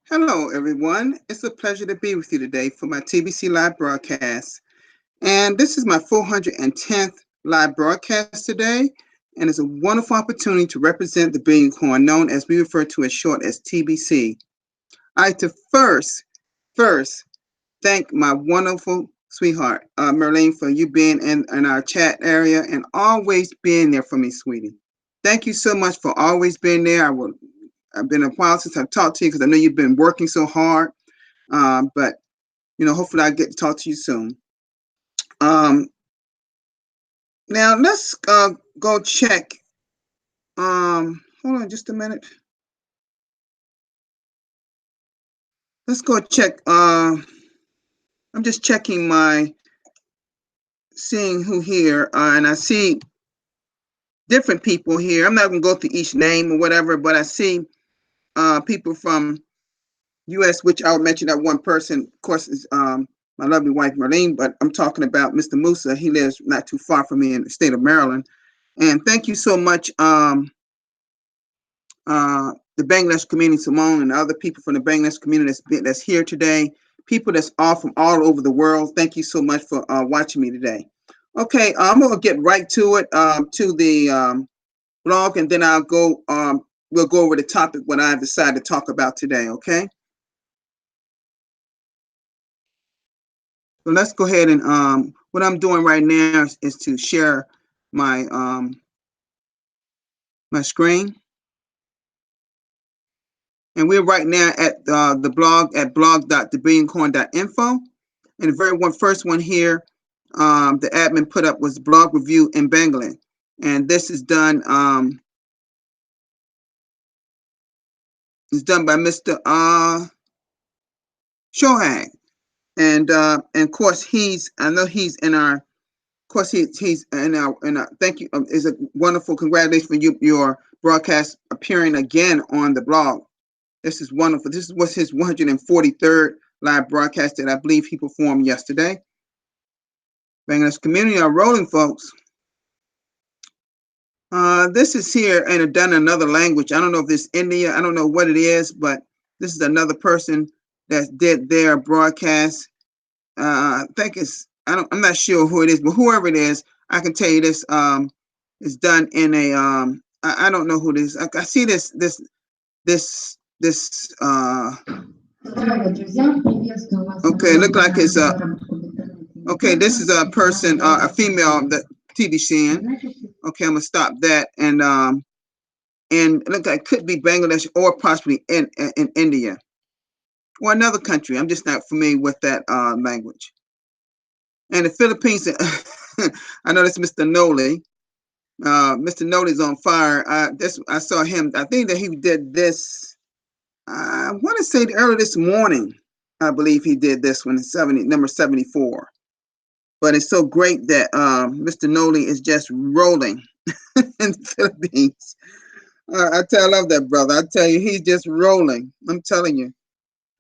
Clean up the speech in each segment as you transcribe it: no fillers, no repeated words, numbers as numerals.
Hello, everyone. It's a pleasure to be with you today for my TBC live broadcast. And this is my 410th live broadcast today. And it's a wonderful opportunity to represent the Billion Coin, known as we refer to as short as TBC. I like to first thank my wonderful sweetheart, Merlene, for you being in our chat area and always being there for me, sweetie. Thank you so much for always being there. I've been a while since I've talked to you because I know you've been working so hard. But hopefully I get to talk to you soon. Um, Now let's go check. Hold on just a minute. Let's go check. I'm just checking seeing who here, and I see different people here. I'm not gonna go through each name or whatever, but I see people from U.S., which I'll mention that one person, of course, is my lovely wife Marlene. But I'm talking about Mr. Musa. He lives not too far from me in the state of Maryland. And thank you so much, the Bangladesh community, Simone, and other people from the Bangladesh community that's here today. People that's all from all over the world. Thank you so much for watching me today. Okay, I'm gonna get right to it, to the blog, and then I'll go. We'll go over the topic what I've decided to talk about today. Okay. So let's go ahead and what I'm doing right now is to share my my screen. And we're right now at the blog at blog.thebillioncoin.info. And the very first one here, the admin put up was blog review in Bangladesh. And this is done by Mr. Shohag. And of course I know he's in our, of course he's in our thank you, is a wonderful congratulations for your broadcast appearing again on the blog. This is wonderful. This was his 143rd live broadcast that I believe he performed yesterday. Bangladesh community are rolling, folks. This is here and done in another language. I don't know if this is India. I don't know what it is, but this is another person that did their broadcast. I think I'm not sure who it is, but whoever it is, I can tell you this is done in a I don't know who this is. I see this okay, look like it's okay, this is a person, a female, the TV seeing. Okay, I'm gonna stop that, and look like it could be Bangladesh or possibly in India or another country. I'm just not familiar with that language. And the Philippines, I know that's Mr. Noli. Mr. Noli's on fire. I saw him. I think that he did this. I want to say earlier this morning. I believe he did this one, number 74. But it's so great that Mr. Noli is just rolling in the Philippines. I love that brother. I tell you, he's just rolling. I'm telling you.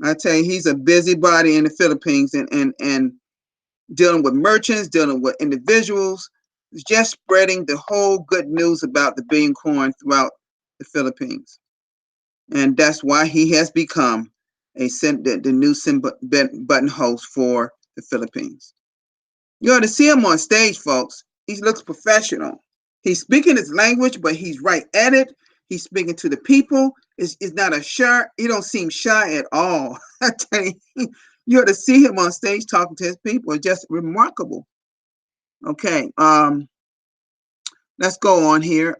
I tell you, he's a busybody in the Philippines and dealing with merchants, dealing with individuals, just spreading the whole good news about the Billion Coin throughout the Philippines. And that's why he has become the new button host for the Philippines. You ought to see him on stage, folks. He looks professional. He's speaking his language, but he's right at it. He's speaking to the people. It's not a shy. He don't seem shy at all. I tell you, you ought to see him on stage talking to his people. It's just remarkable. Okay, let's go on here.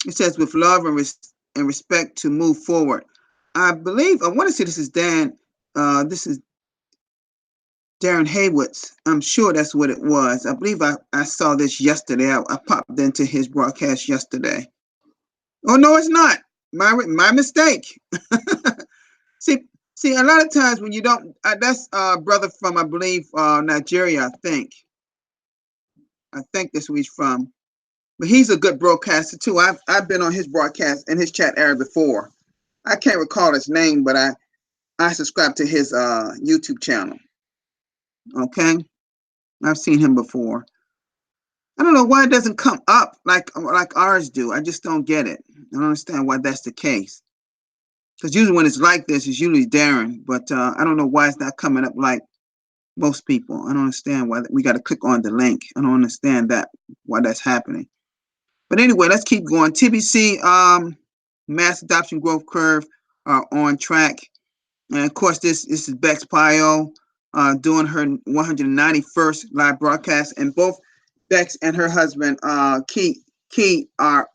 It says with love and respect to move forward. I believe, I want to say this is Dan. This is Darren Haywood's. I'm sure that's what it was. I believe I saw this yesterday. I popped into his broadcast yesterday. Oh, no, it's not. My mistake. See, a lot of times when you don't, that's brother from, I believe, Nigeria, I think. I think that's where he's from. But he's a good broadcaster, too. I've been on his broadcast in his chat area before. I can't recall his name, but I subscribe to his YouTube channel. Okay? I've seen him before. I don't know why it doesn't come up like ours do. I just don't get it. I don't understand why that's the case. Because usually when it's like this, it's usually Darren. But I don't know why it's not coming up like most people. I don't understand why we got to click on the link. I don't understand that, why that's happening. But anyway, let's keep going. TBC mass adoption growth curve are on track. And of course, this is Bex Pio doing her 191st live broadcast. And both Bex and her husband, Key, are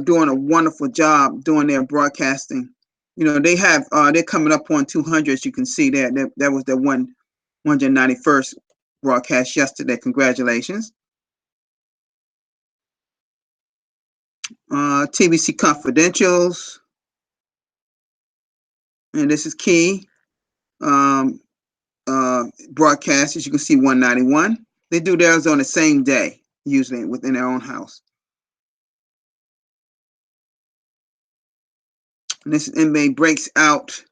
doing a wonderful job doing their broadcasting. You know, they have they're coming up on 200, as you can see there. That was their 191st broadcast yesterday. Congratulations. TBC Confidentials. And this is Key broadcast. As you can see, 191. They do theirs on the same day, usually within their own house. And this inmate breaks out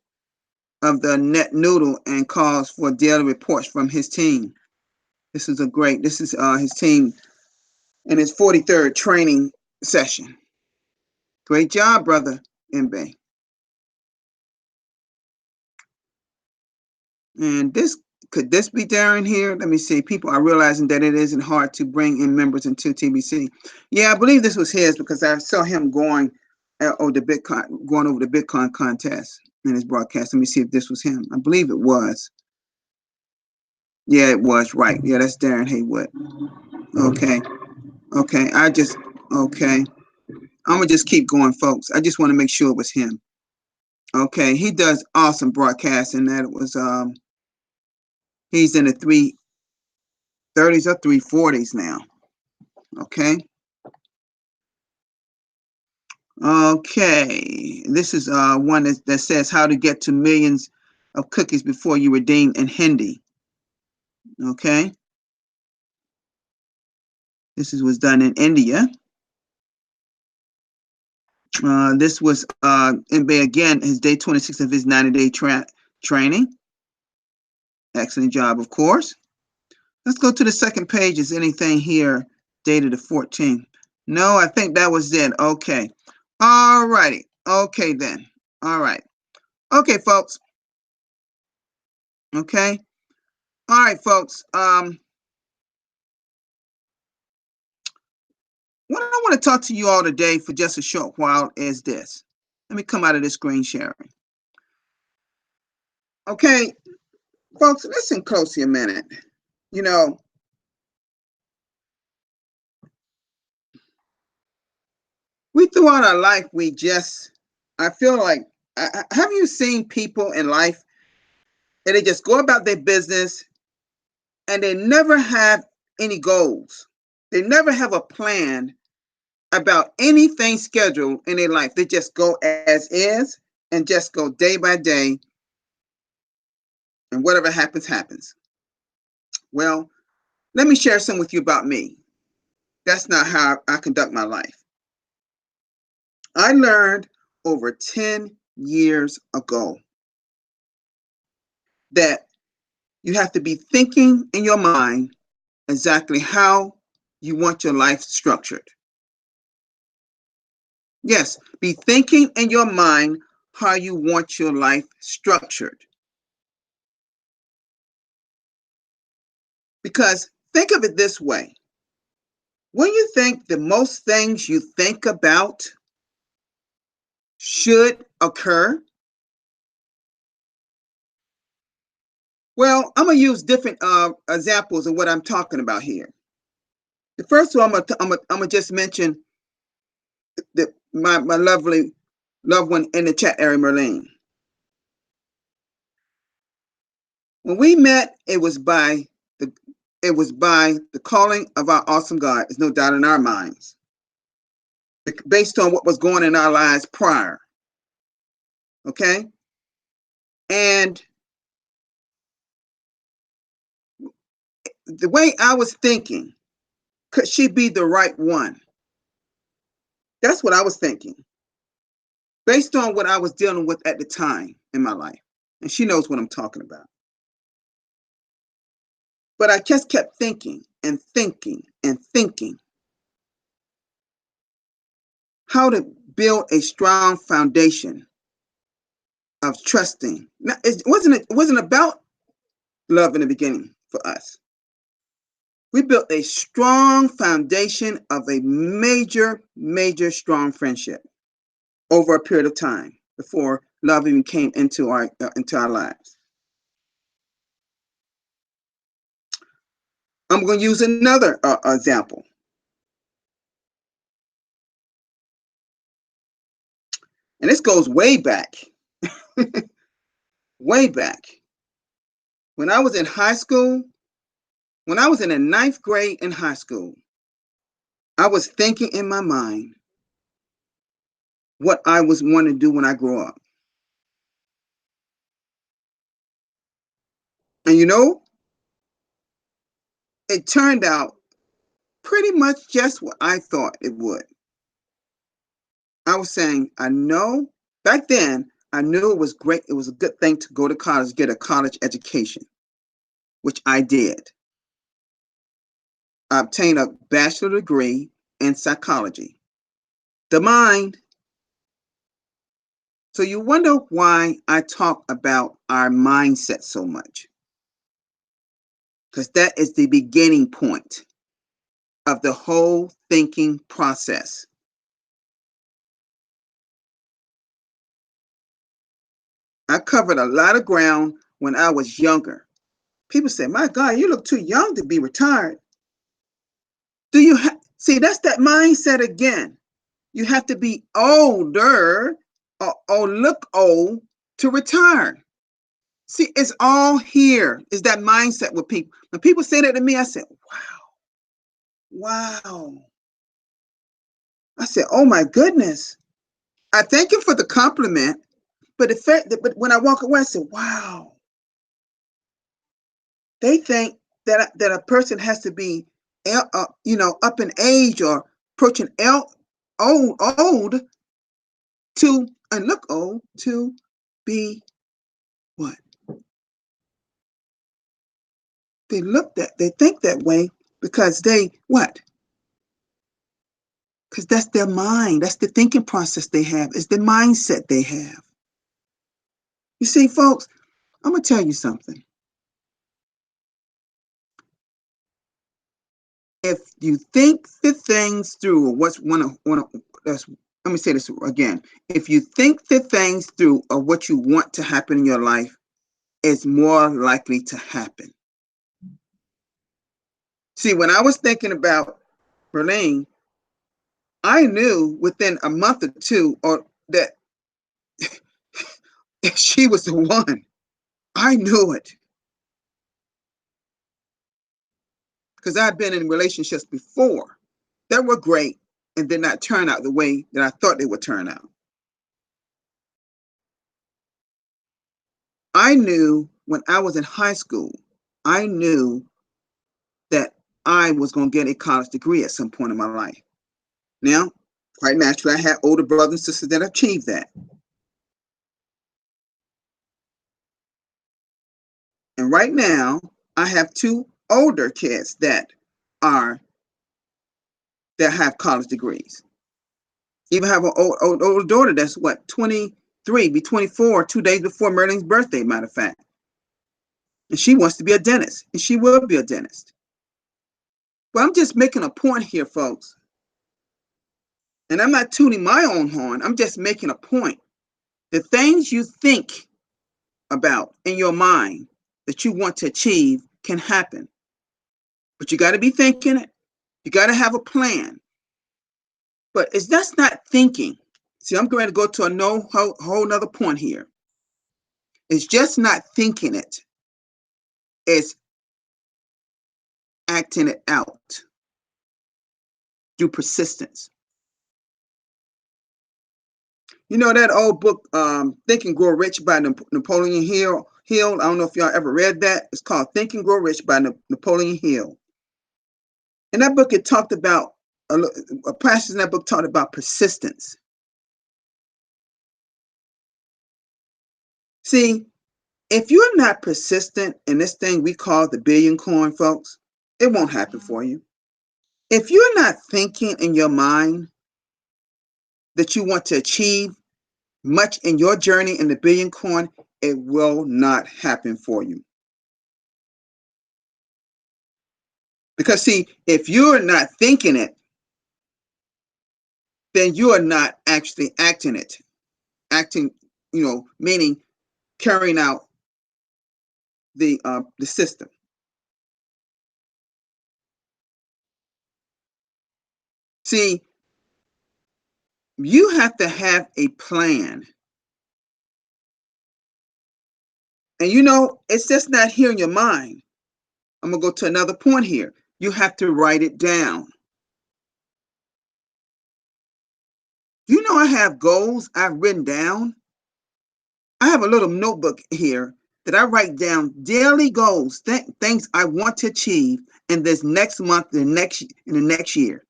of the net noodle and calls for daily reports from his team. This is his team in his 43rd training session. Great job, brother Mbe. And could this be Darren here? Let me see. People are realizing that it isn't hard to bring in members into TBC. Yeah, I believe this was his because I saw him going over the Bitcoin contest in his broadcast. Let me see if this was him. I believe it was. Yeah, it was, right. Yeah, that's Darren Haywood. Okay. Okay. Okay. I'm gonna just keep going, folks. I just want to make sure it was him. Okay, he does awesome broadcasting. That it was he's in the 330s or 340s now. Okay. Okay. This is one that says how to get to millions of cookies before you redeem in Hindi. Okay. This was done in India. This was Mbe again, his day 26 of his 90-day training. Excellent job, of course. Let's go to the second page. Is anything here dated the 14th? No, I think that was it. Okay. All righty. Okay, then. All right. Okay, folks. Okay. All right, folks. What I want to talk to you all today for just a short while is this. Let me come out of this screen sharing. Okay, folks, listen closely a minute. You know, we throughout our life, I feel like, have you seen people in life and they just go about their business and they never have any goals? They never have a plan about anything scheduled in their life. They just go as is and just go day by day, and whatever happens, happens. Well, let me share some with you about me. That's not how I conduct my life. I learned over 10 years ago that you have to be thinking in your mind exactly how you want your life structured. Yes, be thinking in your mind how you want your life structured. Because think of it this way. When you think the most things you think about should occur, well, I'm going to use different examples of what I'm talking about here. The first one, I'm gonna just mention my lovely loved one in the chat area, Merlene. When we met, it was by the calling of our awesome God. There's no doubt in our minds, based on what was going in our lives prior. Okay, and the way I was thinking, could she be the right one? That's what I was thinking, based on what I was dealing with at the time in my life. And she knows what I'm talking about. But I just kept thinking and thinking and thinking. how to build a strong foundation of trusting. Now, it wasn't about love in the beginning for us. We built a strong foundation of a major, major strong friendship over a period of time before love even came into our lives. I'm going to use another example. And this goes way back, way back. When I was in high school, when I was in the 9th grade in high school, I was thinking in my mind what I was wanting to do when I grow up. And you know, it turned out pretty much just what I thought it would. I was saying, I know, back then, I knew it was great. It was a good thing to go to college, get a college education, which I did. I obtained a bachelor degree in psychology. The mind. So you wonder why I talk about our mindset so much. Because that is the beginning point of the whole thinking process. I covered a lot of ground when I was younger. People say, my God, you look too young to be retired. Do you see, that's that mindset again. You have to be older or look old to retire. See, it's all here. It's that mindset with people. When people say that to me, I said, wow. I said, oh my goodness. I thank you for the compliment, but the fact that, but when I walk away, I said, wow. They think that a person has to be, up in age or approaching old to and look old to be what? They think that way because they what? Because that's their mind. That's the thinking process they have. It's the mindset they have. You see, folks, I'm gonna tell you something. If you think the things through, let me say this again. If you think the things through of what you want to happen in your life, it's more likely to happen. See, when I was thinking about Berlin, I knew within a month or two that she was the one. I knew it. Because I'd been in relationships before that were great and did not turn out the way that I thought they would turn out. I knew when I was in high school, I knew that I was going to get a college degree at some point in my life. Now, quite naturally, I had older brothers and sisters that achieved that. And right now, I have 2 older kids that have college degrees. Even have an older daughter that's 23, be 24, 2 days before Merlin's birthday, matter of fact. And she wants to be a dentist, and she will be a dentist. But I'm just making a point here, folks. And I'm not tuning my own horn. I'm just making a point. The things you think about in your mind that you want to achieve can happen. But you got to be thinking it. You got to have a plan. But that's not thinking. See, I'm going to go to a whole nother point here. It's just not thinking it. It's acting it out through persistence. You know that old book, Think and Grow Rich by Napoleon Hill? I don't know if y'all ever read that. It's called Think and Grow Rich by Napoleon Hill. In that book, it talked about, a passage in that book talked about persistence. See, if you're not persistent in this thing we call the billion coin, folks, it won't happen for you. If you're not thinking in your mind that you want to achieve much in your journey in the billion coin, it will not happen for you. Because see, if you're not thinking it, then you are not actually acting it. Acting, meaning carrying out the system. See, you have to have a plan. And it's just not here in your mind. I'm going to go to another point here. You have to write it down. I have goals I've written down. I have a little notebook here that I write down daily goals, things I want to achieve in this next month, in the next year.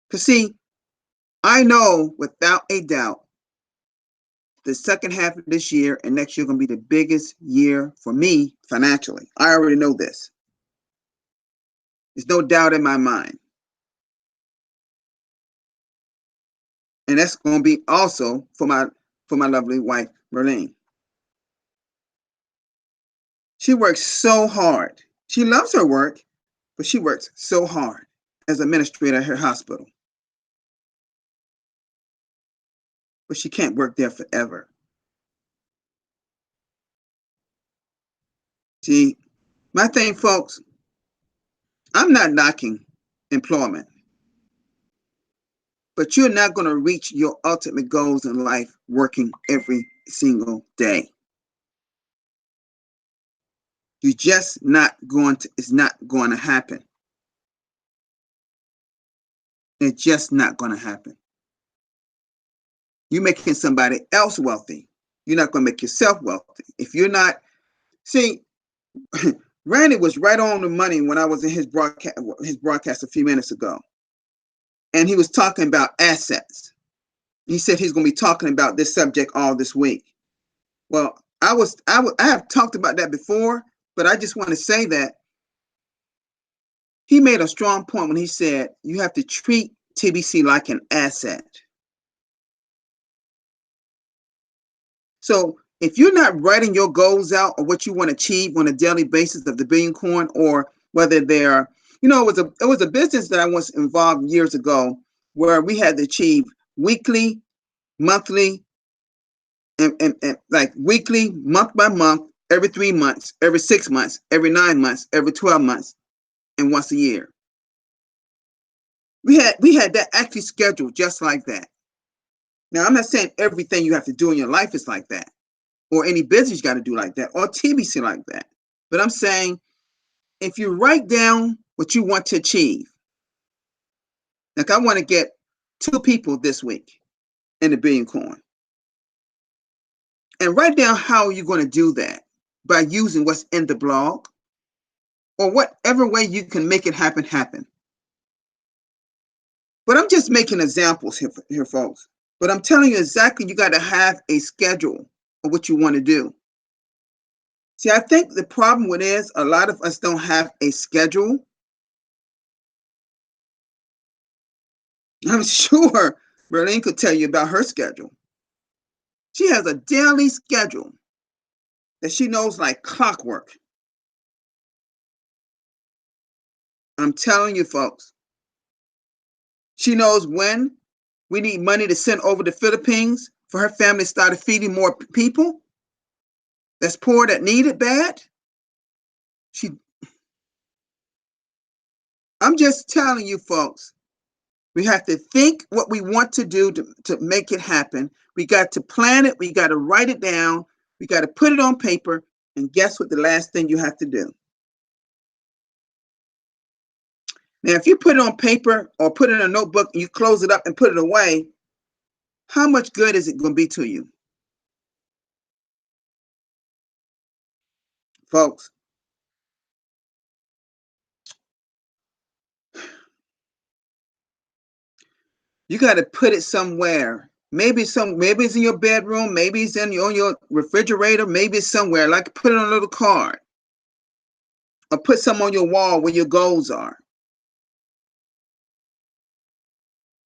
Because see, I know without a doubt the second half of this year and next year are going to be the biggest year for me financially. I already know this. There's no doubt in my mind. And that's going to be also for my lovely wife, Merlene. She works so hard. She loves her work, but she works so hard as administrator at her hospital. But she can't work there forever. See, my thing, folks, I'm not knocking employment, but you're not going to reach your ultimate goals in life working every single day. You're just not going to, it's not going to happen. It's just not going to happen. You're making somebody else wealthy. You're not going to make yourself wealthy. If you're not, see, Randy was right on the money when I was in his broadcast a few minutes ago. And he was talking about assets. He said he's going to be talking about this subject all this week. Well, I have talked about that before, but I just want to say that he made a strong point when he said you have to treat TBC like an asset. So if you're not writing your goals out or what you want to achieve on a daily basis of the billion coin, or whether they're, it was a business that I was involved years ago where we had to achieve weekly, monthly, and like weekly, month by month, every 3 months, every 6 months, every 9 months, every 12 months, and once a year. We had that actually scheduled just like that. Now, I'm not saying everything you have to do in your life is like that, or any business you got to do like that, or TBC like that. But I'm saying if you write down what you want to achieve, like I want to get 2 people this week in the billion coin, and write down how you're going to do that by using what's in the blog, or whatever way you can make it happen. But I'm just making examples here, folks. But I'm telling you exactly, you got to have a schedule of what you want to do. See, I think the problem with is a lot of us don't have a schedule. I'm sure Berlin could tell you about her schedule. She has a daily schedule that she knows like clockwork. I'm telling you, folks. She knows when we need money to send over the Philippines for her family to start feeding more people that's poor, that need it bad. I'm just telling you, folks, we have to think what we want to do to make it happen. We got to plan it. We got to write it down. We got to put it on paper. And guess what the last thing you have to do? Now, if you put it on paper or put it in a notebook and you close it up and put it away, how much good is it going to be to you? Folks, you got to put it somewhere. Maybe it's in your bedroom, maybe it's on your refrigerator, maybe it's somewhere. Like put it on a little card, or put some on your wall where your goals are.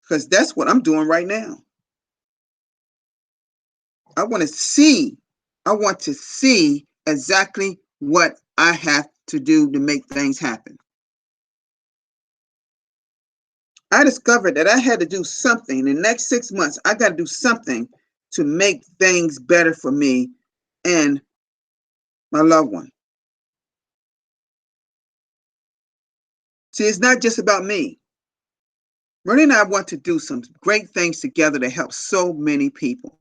because that's what I'm doing right now. I want to see exactly what I have to do to make things happen. I discovered that I had to do something in the next 6 months. I got to do something to make things better for me and my loved one. See, it's not just about me. Renee and I want to do some great things together to help so many people.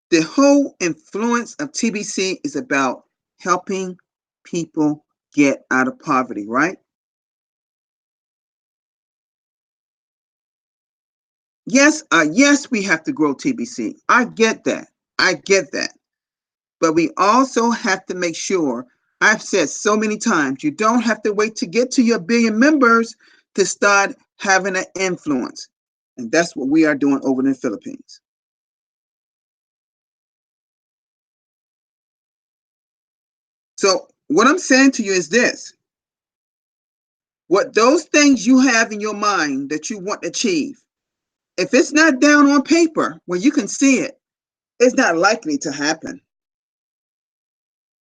The whole influence of TBC is about helping people get out of poverty, right? Yes, yes, we have to grow TBC. I get that. I get that. But we also have to make sure, I've said so many times, you don't have to wait to get to your billion members to start having an influence. And that's what we are doing over in the Philippines. So what I'm saying to you is this. What those things you have in your mind that you want to achieve, if it's not down on paper where you can see it, it's not likely to happen.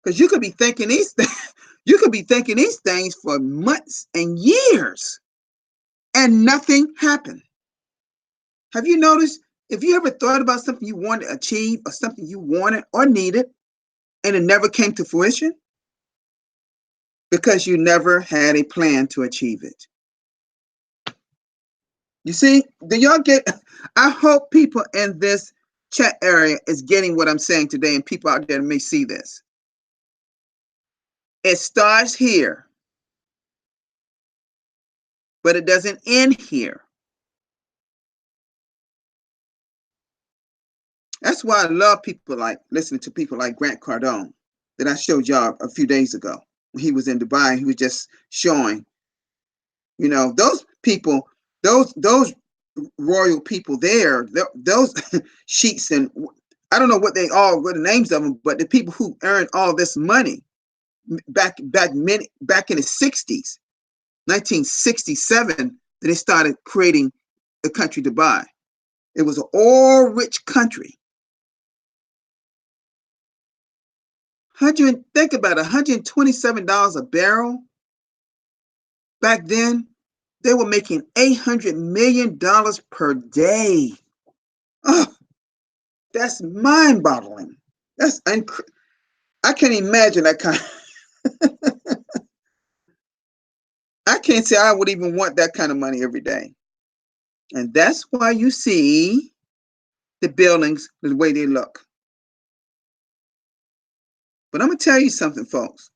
Because you could be thinking these things, you could be thinking these things for months and years and nothing happened. Have you noticed, if you ever thought about something you wanted to achieve or something you wanted or needed and it never came to fruition? Because you never had a plan to achieve it. You see, do y'all get, I hope people in this chat area is getting what I'm saying today and people out there may see this. It starts here, but it doesn't end here. That's why I love people like listening to people like Grant Cardone that I showed y'all a few days ago when he was in Dubai. He was just showing, you know, those people, those royal people there, those sheiks and I don't know what the names of them, but the people who earned all this money back in the 60s, 1967, that they started creating the country Dubai. It was an oil rich country. Think about it, $127 a barrel. Back then, they were making $800 million per day. Oh, that's mind-boggling. I can't imagine that kind. I can't say I would even want that kind of money every day. And that's why you see the buildings the way they look. But I'm gonna tell you something, folks.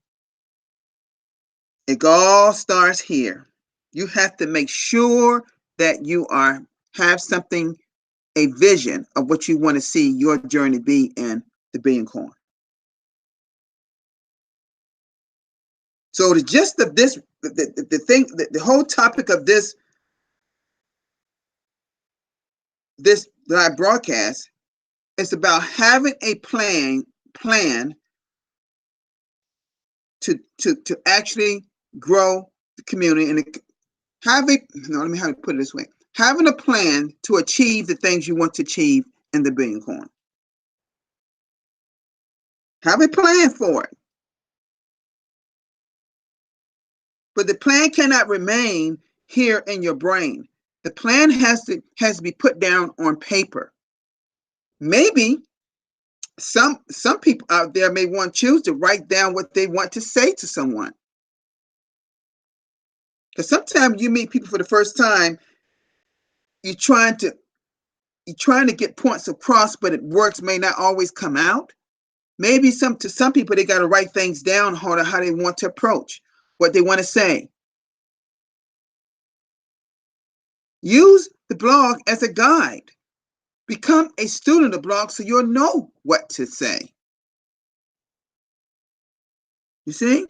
It all starts here. You have to make sure that you have something, a vision of what you want to see your journey be in the Billion Coin. So the gist of this, the whole topic of this live broadcast is about having a plan to actually grow the community and let me put it this way. Having a plan to achieve the things you want to achieve in the Billion Coin. Have a plan for it. But the plan cannot remain here in your brain. The plan has to be put down on paper. Maybe some people out there may want to choose to write down what they want to say to someone. Because sometimes you meet people for the first time, you're trying to get points across, but it words may not always come out. Maybe to some people they got to write things down how they want to approach, what they want to say. Use the blog as a guide. Become a student of the blog so you'll know what to say. You see?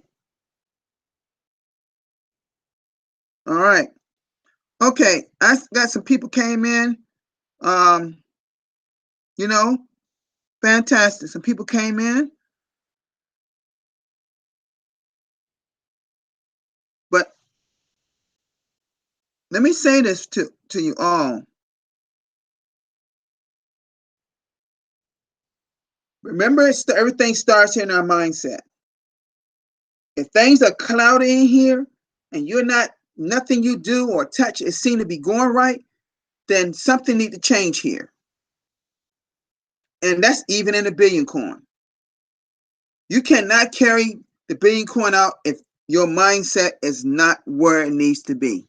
All right. Okay, I got some people came in. You know, fantastic. Some people came in. let me say this to you all. Remember, everything starts in our mindset. If things are cloudy in here and nothing you do or touch is seen to be going right, then something needs to change here. And that's even in the billion coin. You cannot carry the billion coin out if your mindset is not where it needs to be.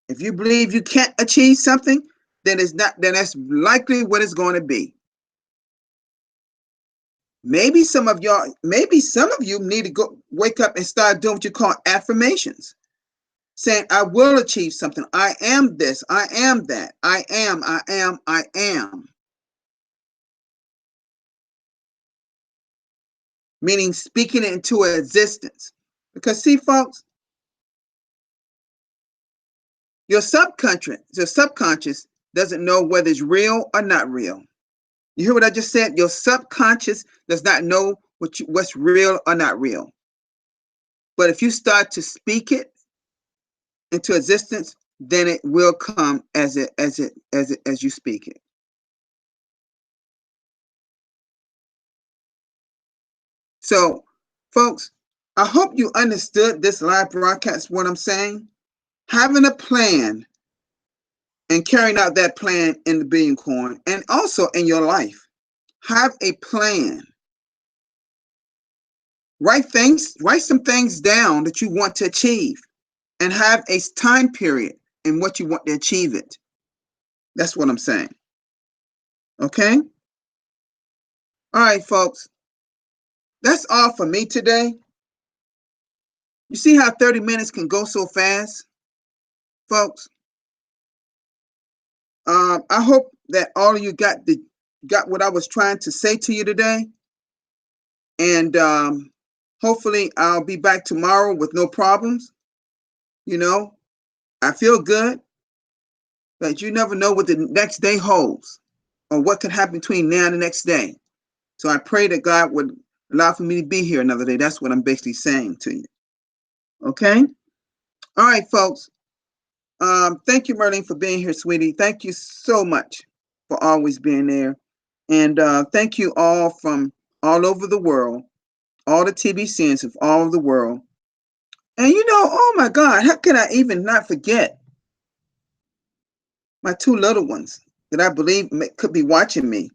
If you believe you can't achieve something, then that's likely what it's going to be. Maybe some of you need to go wake up and start doing what you call affirmations. Saying, I will achieve something. I am this. I am that. I am, I am, I am. Meaning speaking it into existence. Because see, folks, your subconscious doesn't know whether it's real or not real. You hear what I just said? Your subconscious does not know what's real or not real. But if you start to speak it into existence, then it will come as you speak it. So, folks, I hope you understood this live broadcast, what I'm saying. Having a plan and carrying out that plan in the billion coin and also in your life. Have a plan. Write some things down that you want to achieve and have a time period in what you want to achieve it. That's what I'm saying. Okay? All right, folks. That's all for me today. You see how 30 minutes can go so fast, folks? I hope that all of you got what I was trying to say to you today. And hopefully I'll be back tomorrow with no problems. You know, I feel good, but you never know what the next day holds or what could happen between now and the next day. So I pray that God would allow for me to be here another day. That's what I'm basically saying to you. Okay? All right, folks. Thank you, Merlene, for being here, sweetie. Thank you so much for always being there. And thank you all from all over the world, all the TBCs of all over the world. And oh my God, how can I even not forget my two little ones that I believe could be watching me?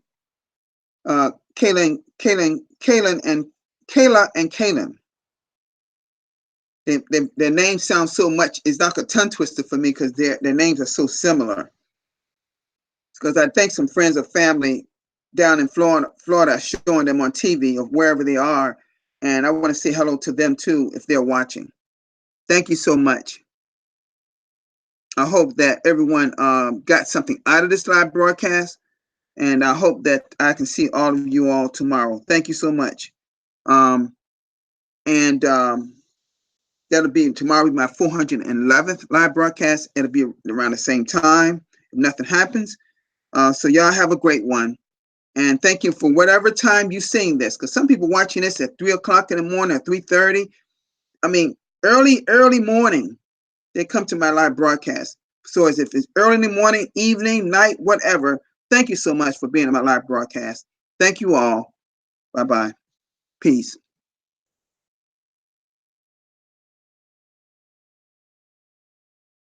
Kayla and Kaylin. Their names sound so much, it's like a tongue twister for me because their names are so similar. Because I think some friends or family down in Florida are showing them on TV or wherever they are. And I want to say hello to them too if they're watching. Thank you so much. I hope that everyone got something out of this live broadcast. And I hope that I can see all of you all tomorrow. Thank you so much. That'll be tomorrow, my 411th live broadcast. It'll be around the same time if nothing happens. So y'all have a great one. And thank you for whatever time you're seeing this. Because some people watching this at 3 o'clock in the morning, at 3:30. I mean, early morning, they come to my live broadcast. So as if it's early in the morning, evening, night, whatever, thank you so much for being in my live broadcast. Thank you all. Bye-bye. Peace.